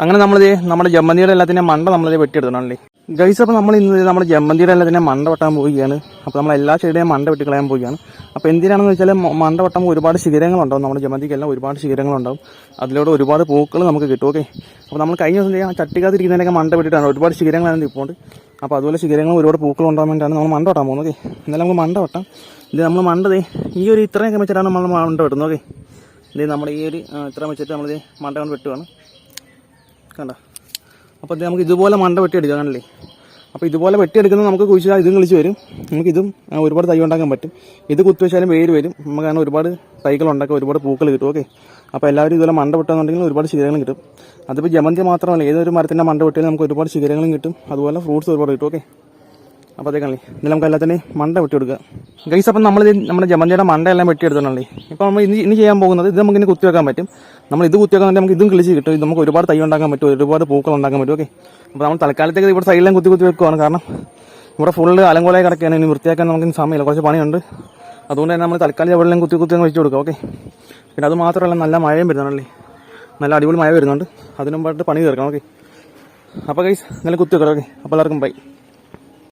അങ്ങനെ നമ്മളിത് നമ്മുടെ ജമ്മന്തിയുടെ എല്ലാത്തിൻ്റെ മണ്ട നമ്മളിത് വെട്ടിയെടുക്കണമല്ലേ ഗൈസ്. അപ്പോൾ നമ്മൾ ഇന്ന് നമ്മുടെ ജമ്മന്തിയുടെ എല്ലാത്തിൻ്റെ മണ്ട വെട്ടാൻ പോവുകയാണ്. അപ്പോൾ നമ്മൾ എല്ലാ ചെടിയും മണ്ട വെട്ടി കളയാൻ പോവുകയാണ്. അപ്പോൾ എന്തിനാണെന്ന് വെച്ചാൽ മണ്ട വെട്ടുമ്പോൾ ഒരുപാട് ശിഖരങ്ങളുണ്ടാവും. നമ്മുടെ ജമ്മന്തിക്കെല്ലാം ഒരുപാട് ശിഖരങ്ങളുണ്ടാവും. അതിലൂടെ ഒരുപാട് പൂക്കൾ നമുക്ക് കിട്ടും. ഓക്കെ, അപ്പോൾ നമ്മൾ കഴിഞ്ഞ ദിവസം ചെയ്യാൻ ചട്ടിക്കകത്തിരിക്കുന്നതിനൊക്കെ മണ്ട വെട്ടിയിട്ടാണ് ഒരുപാട് ശിഖരങ്ങളാണ് ഇപ്പോൾ. അപ്പോൾ അതുപോലെ ശിഖരങ്ങളും ഒരുപാട് പൂക്കൾ ഉണ്ടാകാൻ വേണ്ടിയാണ് നമ്മൾ മണ്ട വെട്ടാൻ പോകുന്നത്. ഓക്കെ, എന്നാലും നമുക്ക് മണ്ട വെട്ടാം. ഇത് നമ്മൾ മണ്ടതേ ഈ ഒരു ഇത്രയൊക്കെ വെച്ചിട്ടാണ് നമ്മൾ മണ്ട വെട്ടുന്നത്. ഓക്കെ, ഇത് നമ്മുടെ ഈ ഒരു ഇത്ര വെച്ചിട്ട് നമ്മളിത് മണ്ട കൊണ്ട് വെട്ടുകയാണ്. കണ്ട, അപ്പോൾ ഇത് നമുക്ക് ഇതുപോലെ മണ്ട വെട്ടിയെടുക്കാം. കണ്ടല്ലേ, അപ്പോൾ ഇതുപോലെ വെട്ടിയെടുക്കുന്നത് നമുക്ക് കുഴിച്ചാൽ ഇതും കളിച്ച് വരും. നമുക്കിതും ഒരുപാട് തൈ ഉണ്ടാക്കാൻ പറ്റും. ഇത് കുത്തിവെച്ചാലും വേര് വരും. നമുക്ക് അങ്ങനെ ഒരുപാട് തൈകൾ ഉണ്ടാക്കാം, ഒരുപാട് പൂക്കൾ കിട്ടും. ഓക്കെ, അപ്പോൾ എല്ലാവരും ഇതുപോലെ മണ്ട വെട്ടുകയെന്നുണ്ടെങ്കിൽ ഒരുപാട് ശിഖരങ്ങളും കിട്ടും. അതിപ്പോൾ ജമന്തി മാത്രമല്ല, ഏതൊരു മരത്തിൻ്റെ മണ്ട വെട്ടിയാലും നമുക്ക് ഒരുപാട് ശിഖരങ്ങളും കിട്ടും. അതുപോലെ ഫ്രൂട്ട്സ് ഒരുപാട് കിട്ടും. ഓക്കെ, അപ്പോൾ അതേ കളി ഇതിൽ നമുക്ക് എല്ലാത്തിനെയും മണ്ട വെട്ടിയെടുക്കുക ഗൈസ്. അപ്പം നമ്മൾ നമ്മുടെ ജമന്തിയുടെ മണ്ട എല്ലാം വെട്ടിയെടുത്തോളേ. ഇപ്പോൾ നമ്മൾ ഇനി ചെയ്യാൻ പോകുന്നത് ഇത് നമുക്ക് ഇനി കുത്തിവെക്കാൻ പറ്റും. നമ്മൾ ഇത് കുത്തിവെക്കാൻ നമുക്ക് ഇതും കിളിച്ച് കിട്ടും. ഇത് നമുക്ക് ഒരുപാട് തൈ ഉണ്ടാക്കാൻ പറ്റും, ഒരുപാട് പൂക്കൾ ഉണ്ടാക്കാൻ പറ്റും. ഓക്കെ, അപ്പോൾ നമ്മൾ തൽക്കാലത്തേക്ക് ഇവിടെ സൈഡിലും കുത്തി വെക്കുകയാണ്. കാരണം ഇവിടെ ഫുള്ള് അലങ്കോലായി കിടക്കുകയാണ്. ഇനി വൃത്തിയാക്കാൻ നമുക്ക് സമയമില്ല, കുറച്ച് പണിയുണ്ട്. അതുകൊണ്ട് തന്നെ നമ്മൾ തൽക്കാലം എവിടെയെല്ലാം കുത്തി അങ്ങ് വെച്ച് കൊടുക്കുക. ഓക്കെ, പിന്നെ അത് മാത്രമല്ല നല്ല മഴയും വരുന്നുണ്ടല്ലേ, നല്ല അടിപൊളി മഴ വരുന്നുണ്ട്. അതിന് മുമ്പായിട്ട് പണി തീർക്കണം. ഓക്കെ, അപ്പോൾ ഗൈസ് നല്ല കുത്തി വെക്കണം. ഓക്കെ, അപ്പോൾ എല്ലാവർക്കും ബൈ.